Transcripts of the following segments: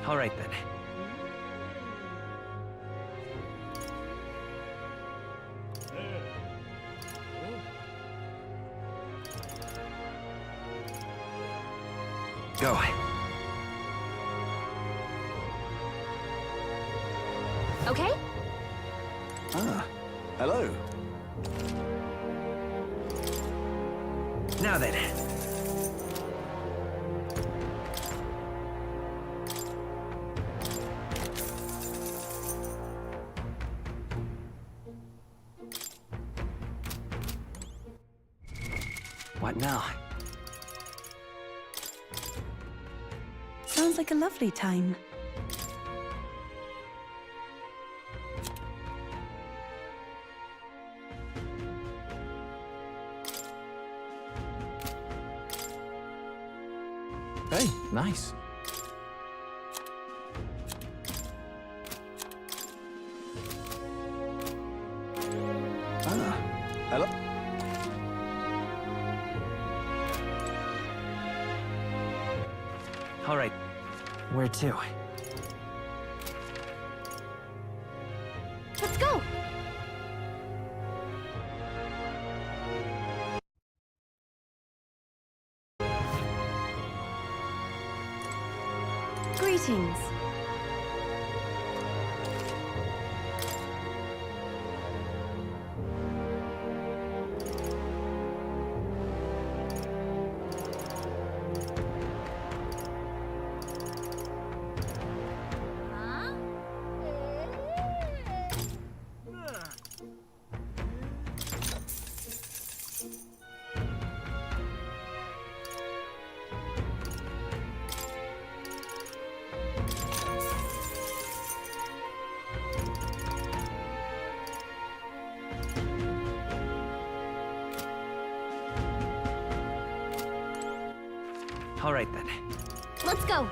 All right then. Go. Okay? Ah, hello. Now then. What now? Sounds like a lovely time. Hey, nice. Ah, hello. All right. Where to? Let's go! Greetings. All right then. Let's go!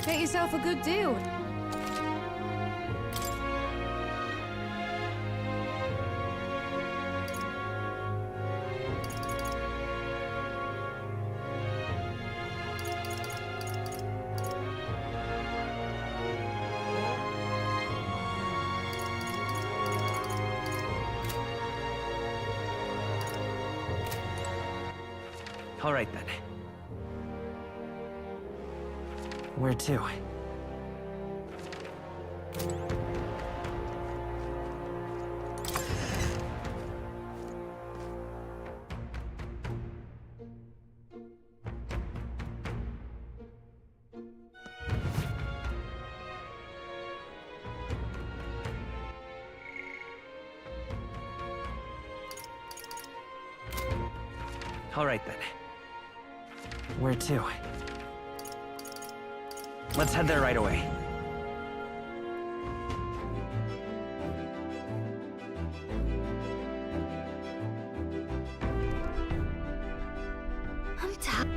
Get yourself a good deal. All right then. Where to? All right then. Where to? Let's head there right away. I'm tired.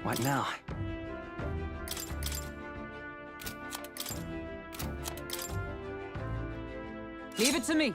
What now? Leave it to me.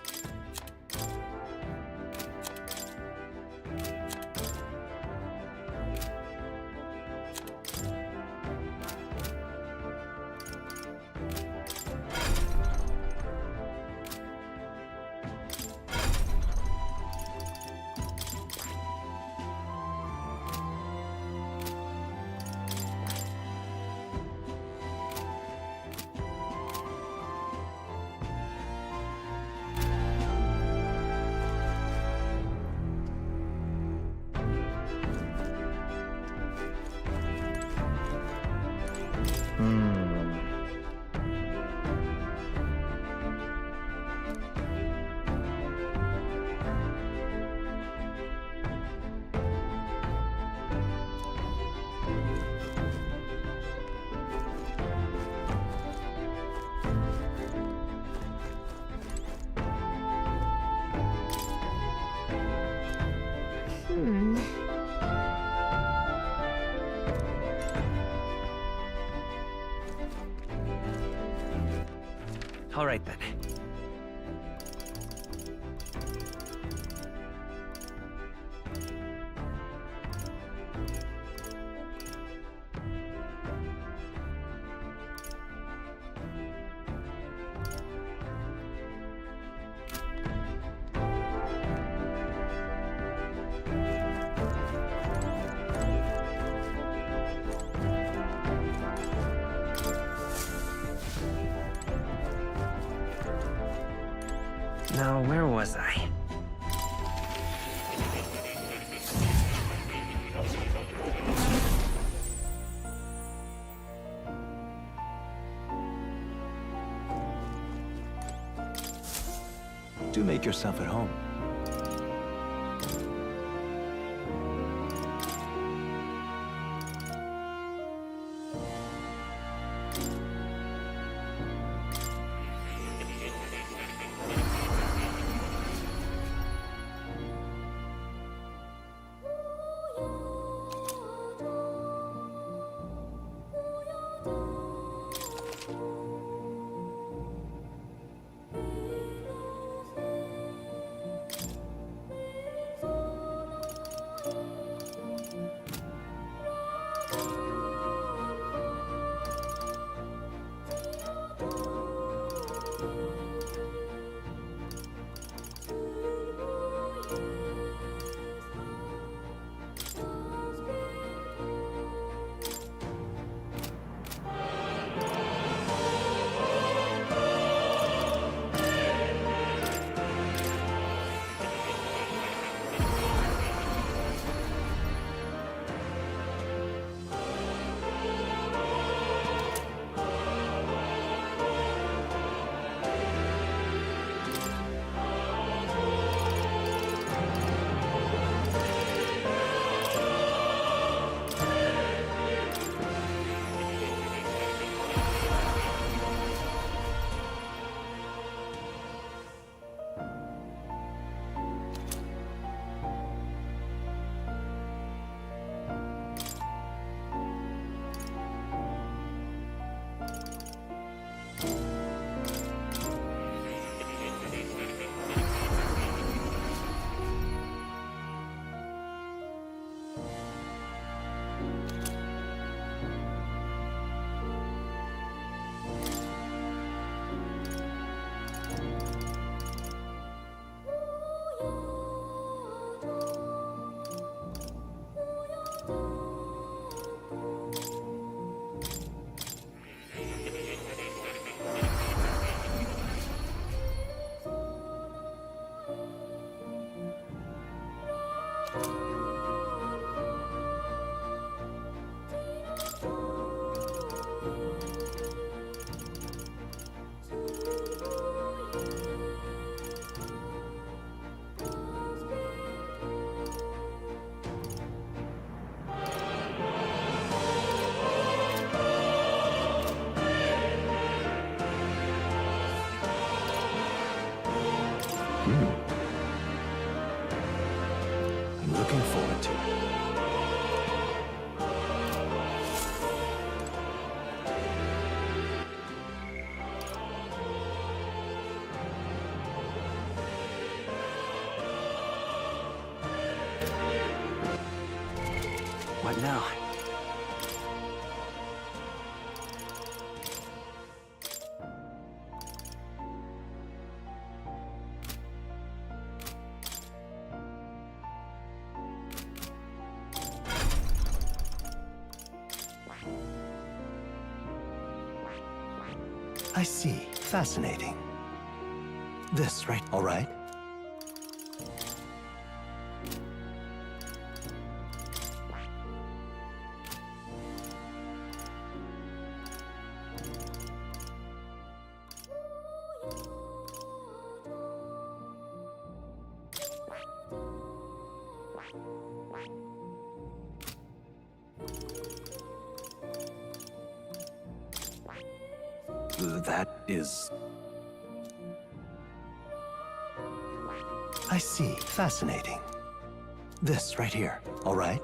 All right then. Now, where was I? Do make yourself at home. I'm looking forward to it. What now? I see. Fascinating. This, right? All right. That is... I see. Fascinating. This right here. All right?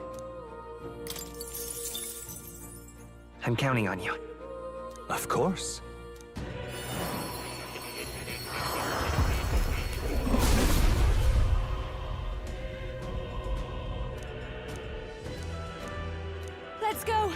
I'm counting on you. Of course. Let's go!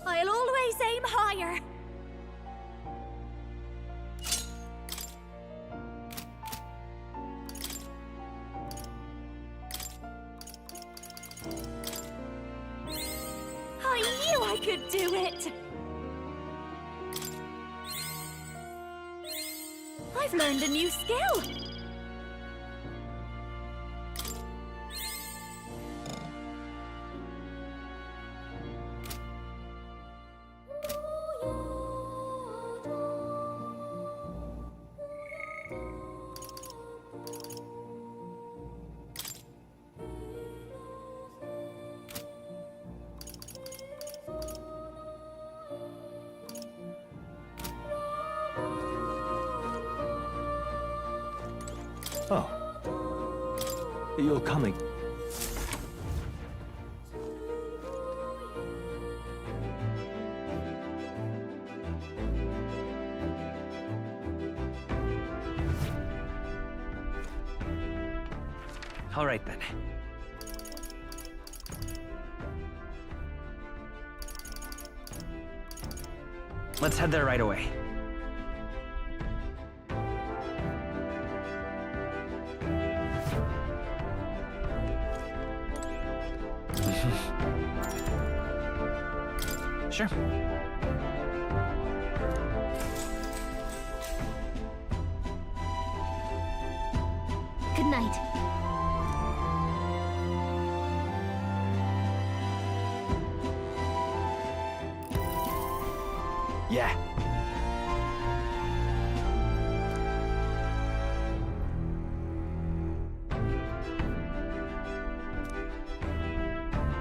I'll always aim higher. I knew I could do it! I've learned a new skill! Oh. You're coming. All right then. Let's head there right away. Sure. Good night. Yeah.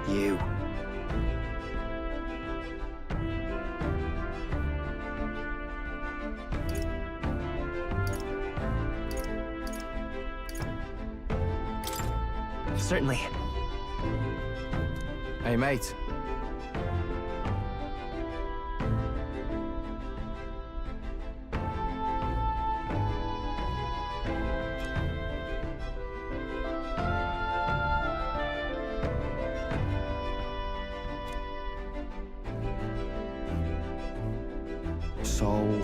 You. Certainly. Hey, mate. So...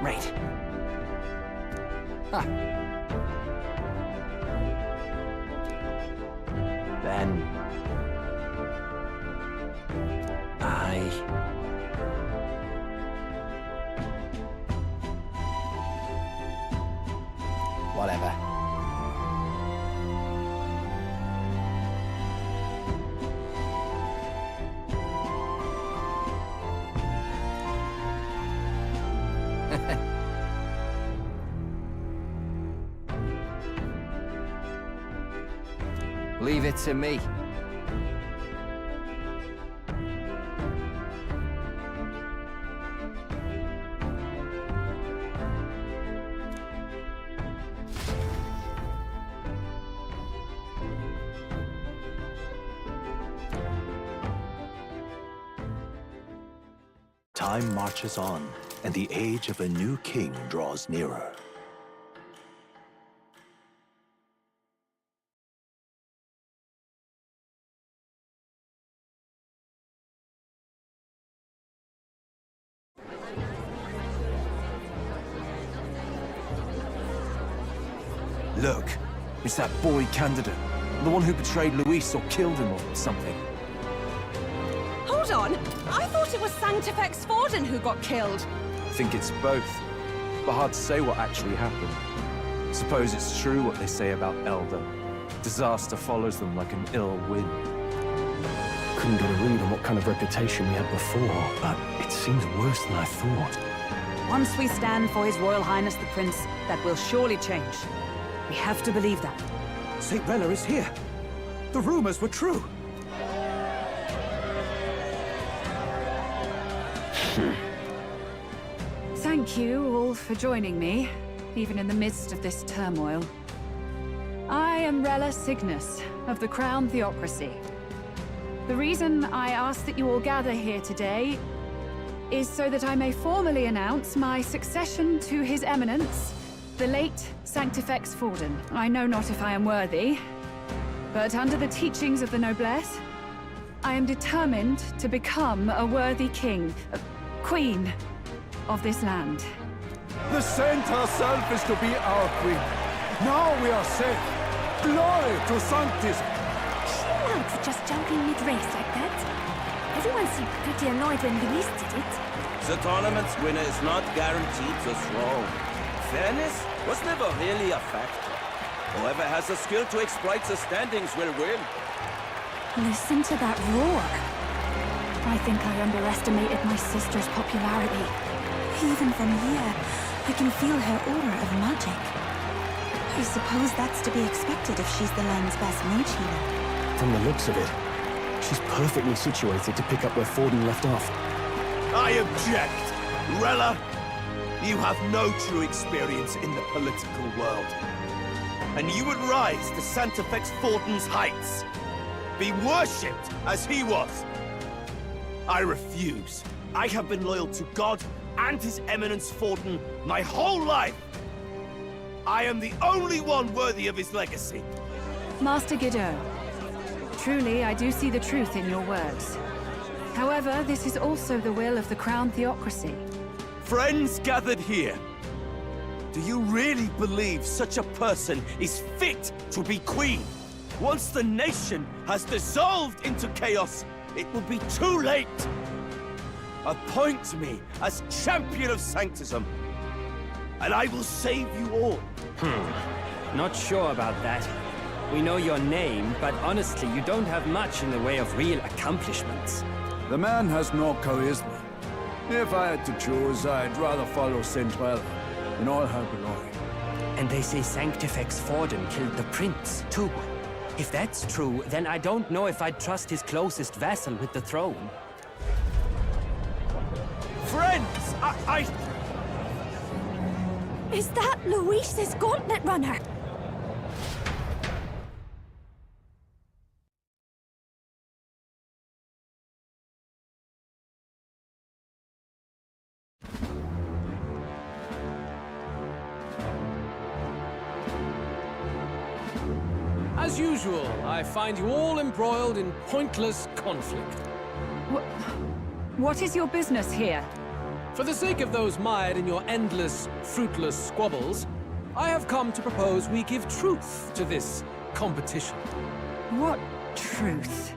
Right. Ah. Then... Whatever. Leave it to me. Time marches on, and the age of a new king draws nearer. Look, it's that boy candidate. The one who betrayed Louis or killed him or something. Hold on! I thought it was Sanctifex Forden who got killed. I think it's both, but hard to say what actually happened. Suppose it's true what they say about elda. Disaster follows them like an ill wind. Couldn't get a read on what kind of reputation we had before, but it seems worse than I thought. Once we stand for His Royal Highness the Prince, that will surely change. We have to believe that. St. Rella is here. The rumors were true. Thank you all for joining me, even in the midst of this turmoil. I am Rella Cygnus, of the Crown Theocracy. The reason I ask that you all gather here today is so that I may formally announce my succession to His Eminence, the late Sanctifex Forden. I know not if I am worthy, But under the teachings of the noblesse, I am determined to become a worthy king, queen of this land. The saint herself is to be our queen. Now we are safe. Glory to Sanctis. Is she allowed to just jump in mid-race like that? Everyone seemed pretty annoyed when Louis did it. The tournament's winner is not guaranteed the throne. Fairness was never really a factor. Whoever has the skill to exploit the standings will win. Listen to that roar. I think I underestimated my sister's popularity. Even from here, I can feel her aura of magic. I suppose that's to be expected if she's the land's best mage healer. From the looks of it, she's perfectly situated to pick up where Forden left off. I object! Rella, you have no true experience in the political world. And you would rise to Santafex Fortin's heights. Be worshipped as he was. I refuse. I have been loyal to God and His Eminence Fortin my whole life. I am the only one worthy of his legacy. Master Guido, truly I do see the truth in your words. However, this is also the will of the Crown Theocracy. Friends gathered here. Do you really believe such a person is fit to be queen? Once the nation has dissolved into chaos, it will be too late. Appoint me as champion of Sanctism, and I will save you all. Not sure about that. We know your name, but honestly, you don't have much in the way of real accomplishments. The man has no charisma. If I had to choose, I'd rather follow Centrella in all her glory. And they say Sanctifex Forden killed the prince, too. If that's true, then I don't know if I'd trust his closest vassal with the throne. Friends, I... Is that Louis's Gauntlet runner? As usual, I find you all embroiled in pointless conflict. What is your business here? For the sake of those mired in your endless, fruitless squabbles, I have come to propose we give truth to this competition. What truth?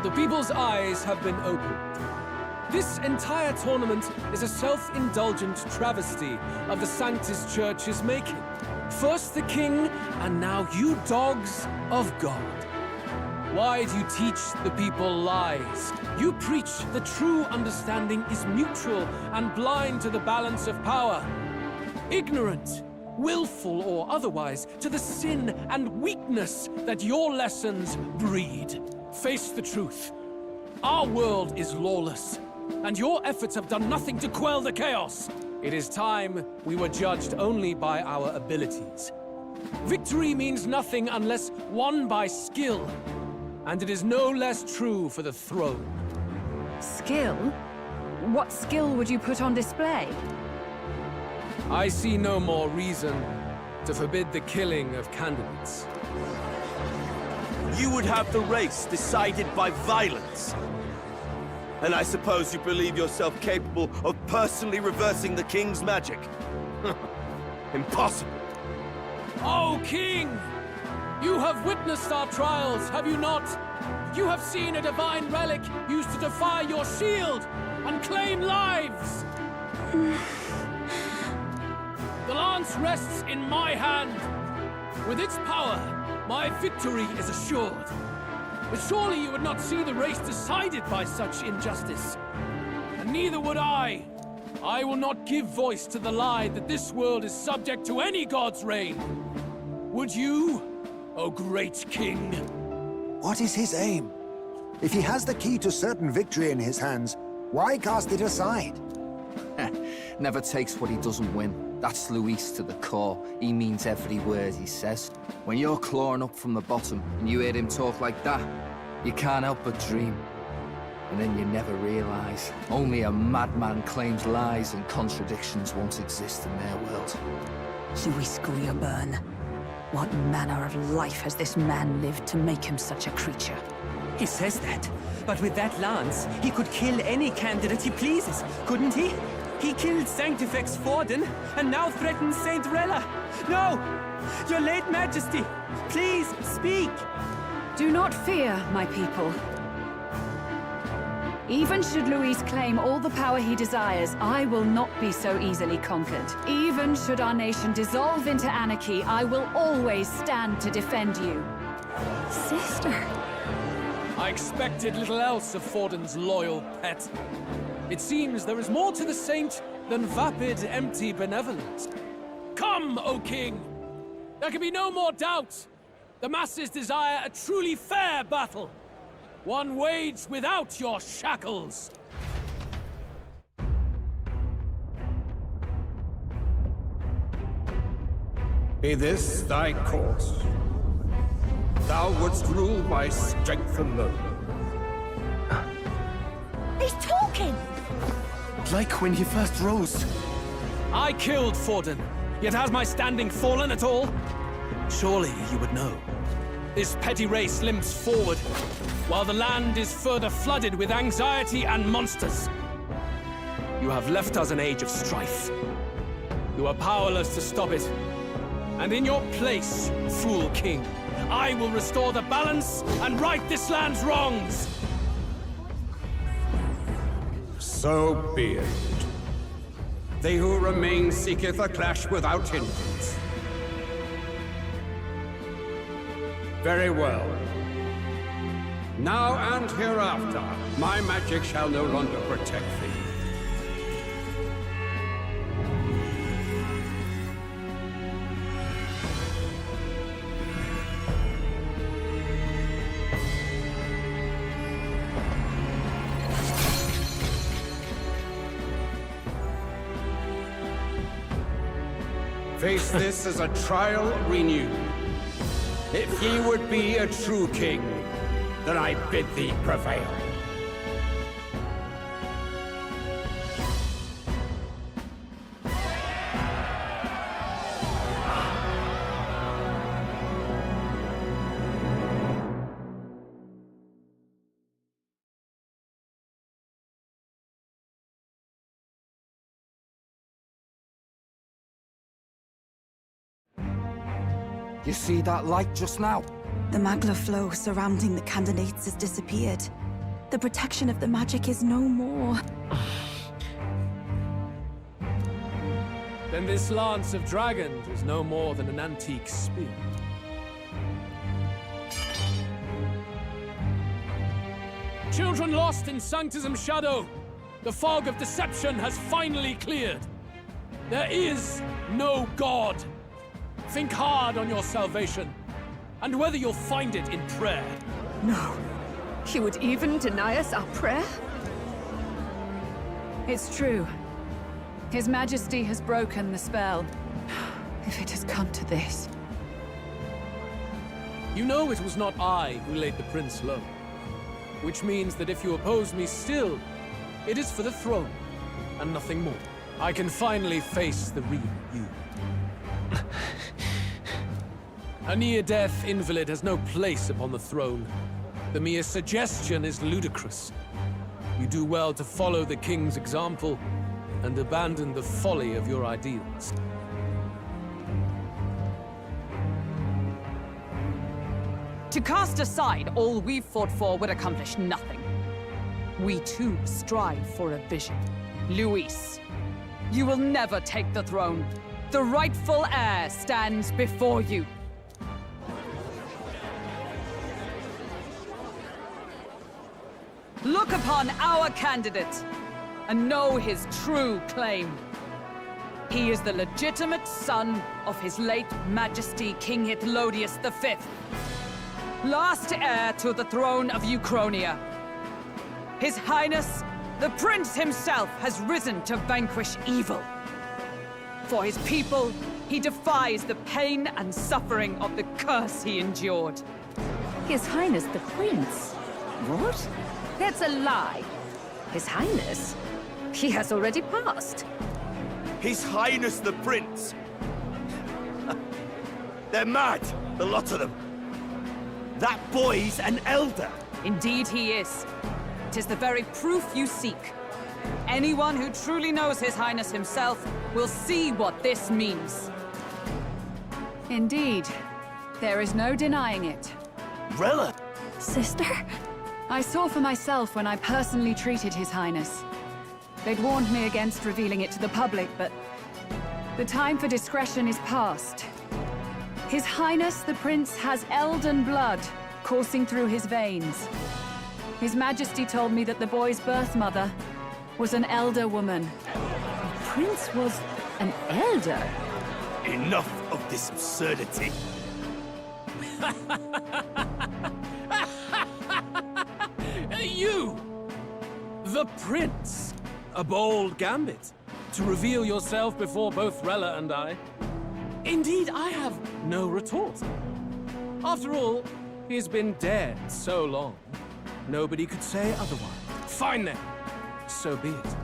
The people's eyes have been opened. This entire tournament is a self-indulgent travesty of the Sanctus Church's making. First the king, and now you dogs of God. Why do you teach the people lies? You preach the true understanding is mutual and blind to the balance of power. Ignorant, willful or otherwise, to the sin and weakness that your lessons breed. Face the truth. Our world is lawless, and your efforts have done nothing to quell the chaos. It is time we were judged only by our abilities. Victory means nothing unless won by skill, and it is no less true for the throne. Skill? What skill would you put on display? I see no more reason to forbid the killing of candidates. You would have the race decided by violence. And I suppose you believe yourself capable of personally reversing the king's magic? Impossible. Oh, King! You have witnessed our trials, have you not? You have seen a divine relic used to defy your shield and claim lives! The lance rests in my hand. With its power, my victory is assured. But surely you would not see the race decided by such injustice. And neither would I. I will not give voice to the lie that this world is subject to any god's reign. Would you, O great king? What is his aim? If he has the key to certain victory in his hands, why cast it aside? Never takes what he doesn't win. That's Louis to the core. He means every word he says. When you're clawing up from the bottom and you hear him talk like that, you can't help but dream. And then you never realize only a madman claims lies and contradictions won't exist in their world. Louis Guia burn. What manner of life has this man lived to make him such a creature? He says that, but with that lance, he could kill any candidate he pleases, couldn't he? He killed Sanctifex Forden, and now threatens Saint Rella. No! Your late Majesty, please, speak! Do not fear, my people. Even should Louis claim all the power he desires, I will not be so easily conquered. Even should our nation dissolve into anarchy, I will always stand to defend you. Sister. I expected little else of Forden's loyal pet. It seems there is more to the saint than vapid, empty benevolence. Come, O King! There can be no more doubt. The masses desire a truly fair battle. One waged without your shackles. Be this thy course. Thou wouldst rule by strength alone. He's talking! Like when he first rose. I killed Forden, yet has my standing fallen at all? Surely you would know. This petty race limps forward, while the land is further flooded with anxiety and monsters. You have left us an age of strife. You are powerless to stop it. And in your place, fool king, I will restore the balance and right this land's wrongs! So be it. They who remain seeketh a clash without hindrance. Very well. Now and hereafter, my magic shall no longer protect thee. Face this as a trial renewed. If ye would be a true king, then I bid thee prevail. You see that light just now? The magla flow surrounding the candidates has disappeared. The protection of the magic is no more. Then this lance of dragons is no more than an antique spear. Children lost in Sanctism's shadow! The fog of deception has finally cleared! There is no God! Think hard on your salvation, and whether you'll find it in prayer. No. He would even deny us our prayer? It's true. His Majesty has broken the spell. If it has come to this. You know it was not I who laid the prince low. Which means that if you oppose me still, it is for the throne, and nothing more. I can finally face the real you. A near-death invalid has no place upon the throne. The mere suggestion is ludicrous. You do well to follow the king's example and abandon the folly of your ideals. To cast aside all we've fought for would accomplish nothing. We too strive for a vision. Louis, you will never take the throne. The rightful heir stands before you. Look upon our candidate and know his true claim. He is the legitimate son of his late Majesty King Hythlodius V, last heir to the throne of Uchronia. His Highness, the Prince himself, has risen to vanquish evil. For his people, he defies the pain and suffering of the curse he endured. His Highness the Prince? What? That's a lie. His Highness? He has already passed. His Highness the Prince! They're mad, the lot of them. That boy's an elder. Indeed he is. 'Tis the very proof you seek. Anyone who truly knows His Highness himself will see what this means. Indeed. There is no denying it. Rella! Sister? I saw for myself when I personally treated His Highness. They'd warned me against revealing it to the public, but the time for discretion is past. His Highness the Prince has elden blood coursing through his veins. His Majesty told me that the boy's birth mother was an elder woman. The prince was an elder? Enough of this absurdity. You! The Prince! A bold gambit. To reveal yourself before both Rella and I. Indeed, I have no retort. After all, he's been dead so long. Nobody could say otherwise. Fine then. So be it.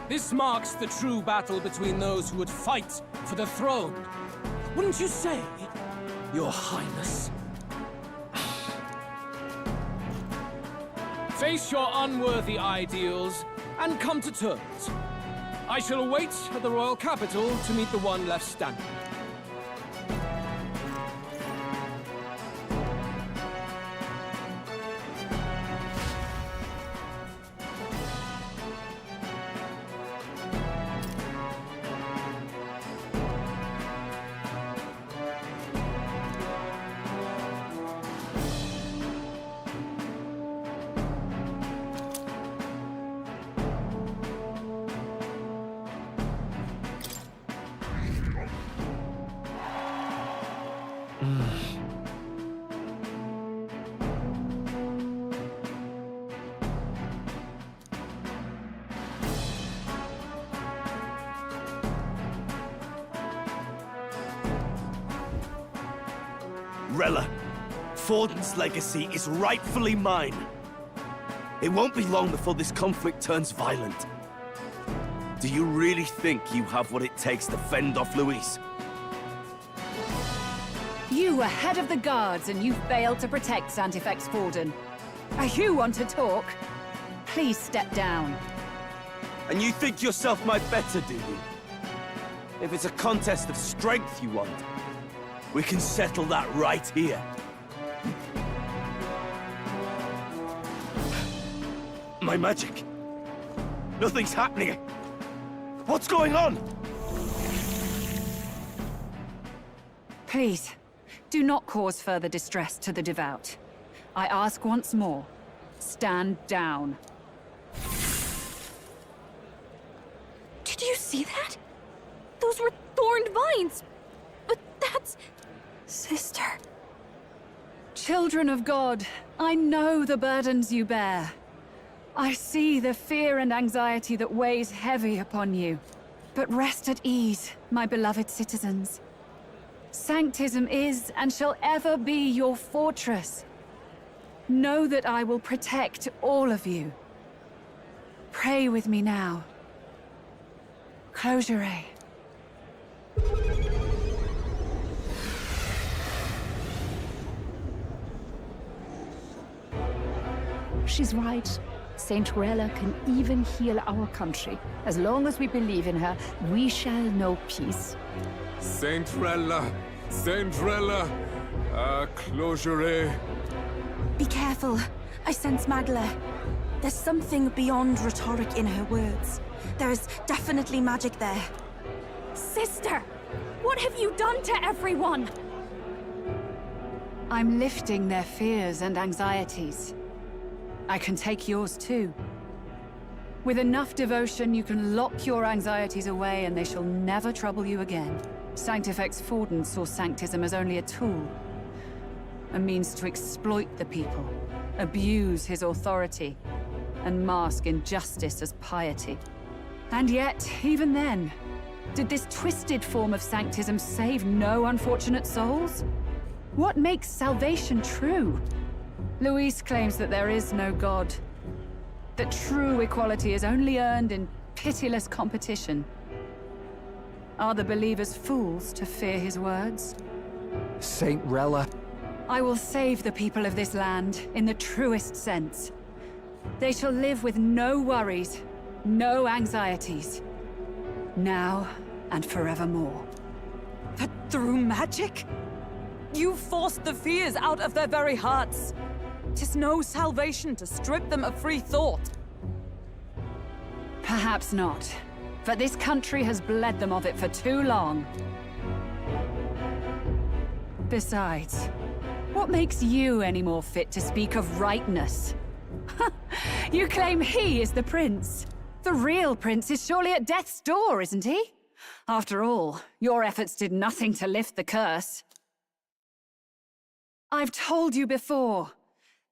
This marks the true battle between those who would fight for the throne. Wouldn't you say, Your Highness? Face your unworthy ideals and come to terms. I shall await at the royal capital to meet the one left standing. Rella, Forden's legacy is rightfully mine. It won't be long before this conflict turns violent. Do you really think you have what it takes to fend off Louis? You were head of the guards and you failed to protect Santifex Forden. You want to talk? Please step down. And you think yourself my better, do you? If it's a contest of strength you want, we can settle that right here. My magic. Nothing's happening. What's going on? Please, do not cause further distress to the devout. I ask once more, stand down. Did you see that? Those were thorned vines. But that's... Sister. Children of God, I know the burdens you bear. I see the fear and anxiety that weighs heavy upon you. But rest at ease, my beloved citizens. Sanctism is and shall ever be your fortress. Know that I will protect all of you. Pray with me now. Closure. She's right. Saint Rella can even heal our country. As long as we believe in her, we shall know peace. Saint Rella! Saint Rella! Closure. Be careful. I sense Magla. There's something beyond rhetoric in her words. There's definitely magic there. Sister! What have you done to everyone? I'm lifting their fears and anxieties. I can take yours too. With enough devotion, you can lock your anxieties away and they shall never trouble you again. Sanctifex Forden saw Sanctism as only a tool. A means to exploit the people, abuse his authority, and mask injustice as piety. And yet, even then, did this twisted form of Sanctism save no unfortunate souls? What makes salvation true? Louis claims that there is no God. That true equality is only earned in pitiless competition. Are the believers fools to fear his words? Saint Rella. I will save the people of this land in the truest sense. They shall live with no worries, no anxieties. Now and forevermore. But through magic? You forced the fears out of their very hearts. 'Tis no salvation to strip them of free thought. Perhaps not. But this country has bled them of it for too long. Besides, what makes you any more fit to speak of rightness? You claim he is the prince. The real prince is surely at death's door, isn't he? After all, your efforts did nothing to lift the curse. I've told you before.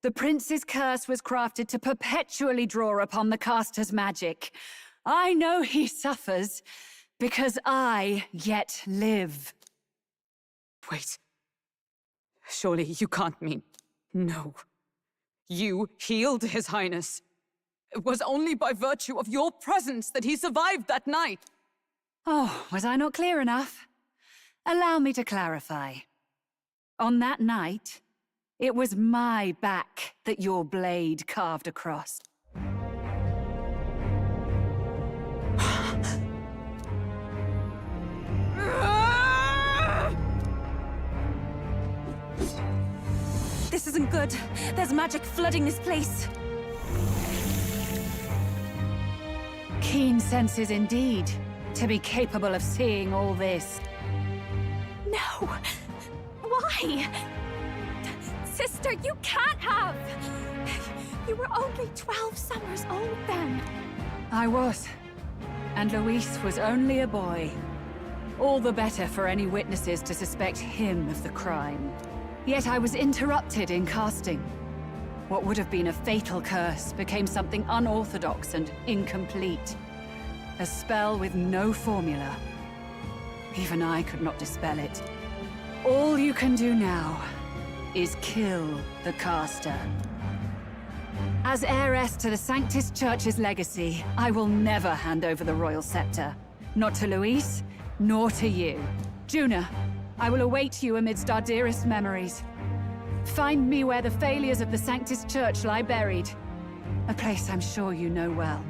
The prince's curse was crafted to perpetually draw upon the caster's magic. I know he suffers, because I yet live. Wait. Surely you can't mean... No. You healed His Highness. It was only by virtue of your presence that he survived that night. Oh, was I not clear enough? Allow me to clarify. On that night, it was my back that your blade carved across. This isn't good. There's magic flooding this place. Keen senses indeed, to be capable of seeing all this. No! Why? Sister, you can't have! You were only 12 summers old then. I was. And Luis was only a boy. All the better for any witnesses to suspect him of the crime. Yet I was interrupted in casting. What would have been a fatal curse became something unorthodox and incomplete. A spell with no formula. Even I could not dispel it. All you can do now is kill the caster. As heiress to the Sanctus Church's legacy, I will never hand over the royal scepter. Not to Luis, nor to you. Juna, I will await you amidst our dearest memories. Find me where the failures of the Sanctus Church lie buried. A place I'm sure you know well.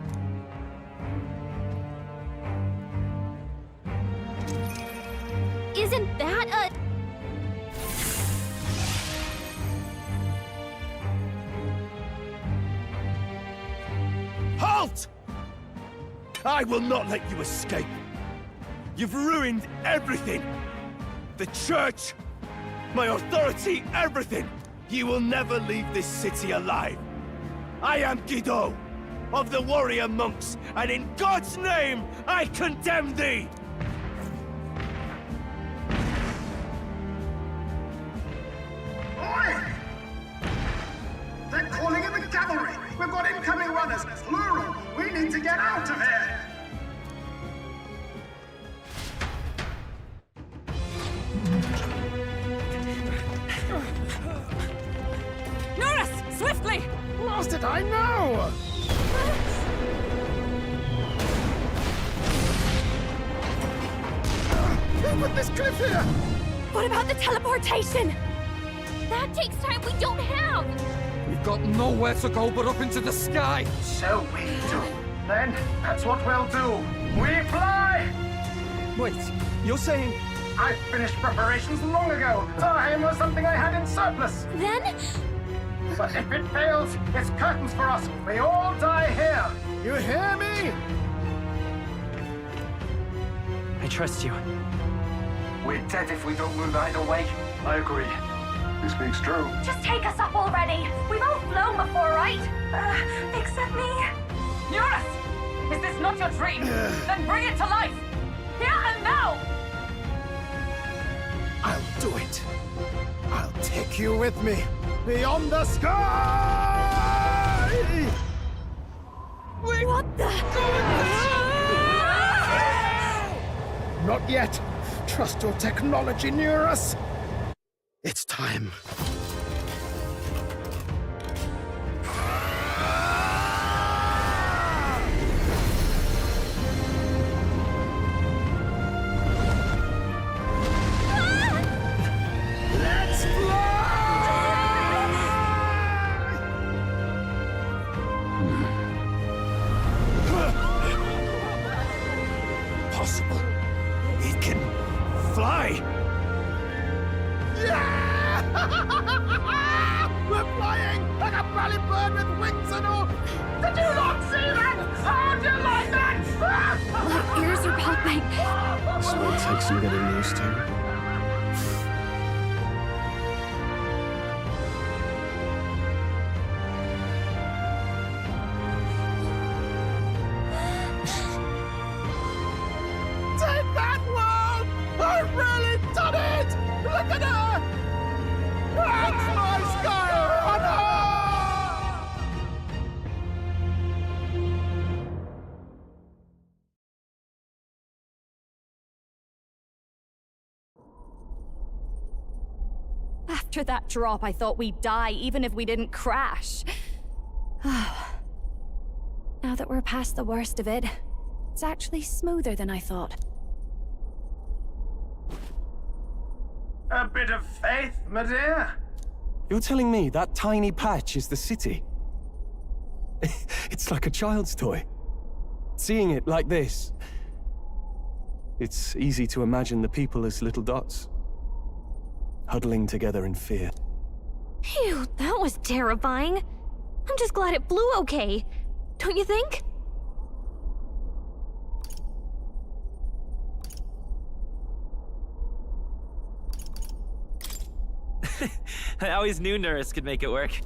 Isn't that a... Halt! I will not let you escape. You've ruined everything. The church, my authority, everything. You will never leave this city alive. I am Guido, of the warrior monks, and in God's name, I condemn thee! Oi! They're calling in the cavalry! We've got incoming runners, plural! We need to get out of here! Norris! Swiftly! Lost it, I know! Who put this cliff here? What about the teleportation? That takes time we don't have! We've got nowhere to go but up into the sky! So we do. Then, that's what we'll do. We fly! Wait, you're saying... I finished preparations long ago. Time was something I had in surplus. Then? But if it fails, it's curtains for us. We all die here. You hear me? I trust you. We're dead if we don't move either way. I agree. This speaks true. Just take us up already. We've all flown before, right? Except me. Norris! Is this not your dream? Then bring it to life! Here and now! I'll do it. I'll take you with me. Beyond the sky! Wait. What the? Not yet. Trust your technology near us. It's time. We're flying like a bally bird with wings and all. Did you not see that? How do you like that? My ears are popping. So it takes some getting used to. Take that, world! I've really done it! Look at her! That's my sky runner! After that drop, I thought we'd die, even if we didn't crash. Now that we're past the worst of it, it's actually smoother than I thought. A bit of faith, my dear. You're telling me that tiny patch is the city? It's like a child's toy. Seeing it like this, it's easy to imagine the people as little dots, huddling together in fear. Phew, that was terrifying. I'm just glad it flew okay. Don't you think? I always knew Nurse could make it work.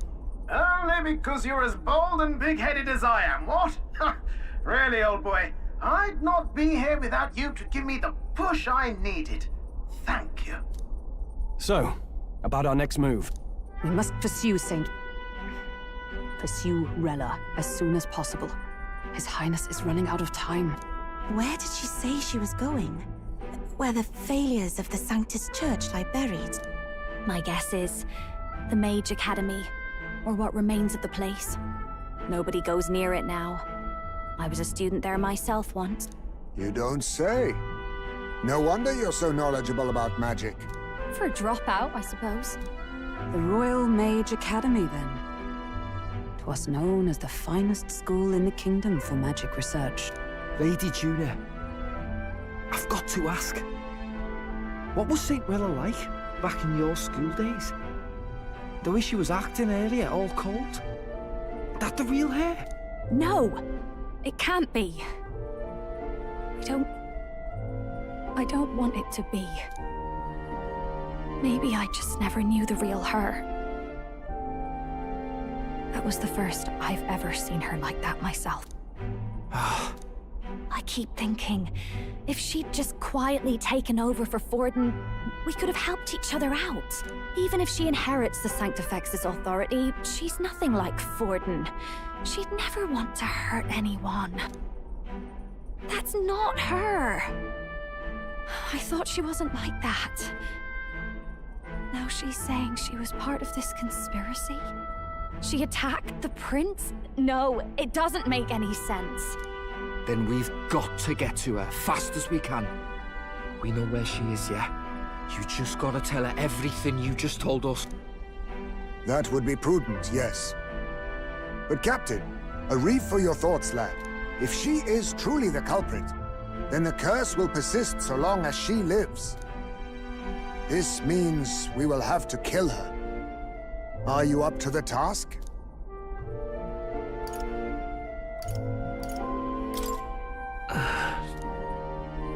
Only because you're as bold and big-headed as I am, what? Really, old boy, I'd not be here without you to give me the push I needed. Thank you. So, about our next move. We must pursue Rella as soon as possible. His Highness is running out of time. Where did she say she was going? Where the failures of the Sanctus Church lie buried? My guess is the Mage Academy, or what remains of the place. Nobody goes near it now. I was a student there myself once. You don't say. No wonder you're so knowledgeable about magic. For a dropout, I suppose. The Royal Mage Academy, then. 'Twas known as the finest school in the kingdom for magic research. Lady Juna, I've got to ask. What was St. Rella like back in your school days? The way she was acting earlier, all cold? That the real hair? No! It can't be. I don't want it to be. Maybe I just never knew the real her. That was the first I've ever seen her like that myself. I keep thinking, if she'd just quietly taken over for Forden, we could have helped each other out. Even if she inherits the Sanctifex's authority, she's nothing like Forden. She'd never want to hurt anyone. That's not her. I thought she wasn't like that. Now she's saying she was part of this conspiracy? She attacked the prince? No, it doesn't make any sense. Then we've got to get to her fast as we can. We know where she is, yeah? You just gotta tell her everything you just told us. That would be prudent, yes. But Captain, a reef for your thoughts, lad. If she is truly the culprit, then the curse will persist so long as she lives. This means we will have to kill her. Are you up to the task?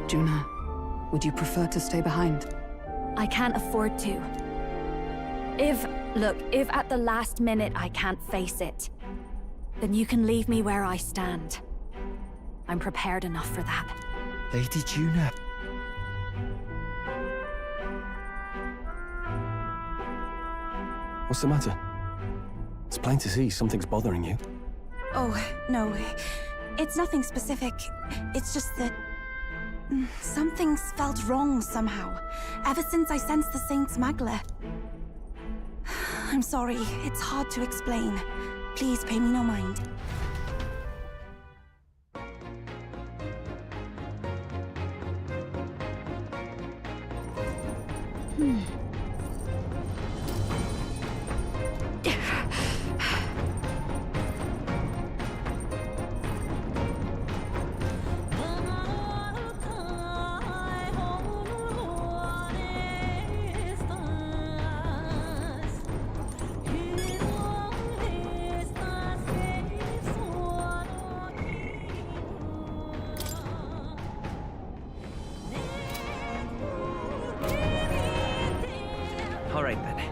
Juna, would you prefer to stay behind? I can't afford to. If at the last minute I can't face it, then you can leave me where I stand. I'm prepared enough for that. Lady Juna. What's the matter? It's plain to see something's bothering you. Oh, no. It's nothing specific. It's just that... something's felt wrong somehow, ever since I sensed the Saint's Magla. I'm sorry, it's hard to explain. Please pay me no mind. All right then.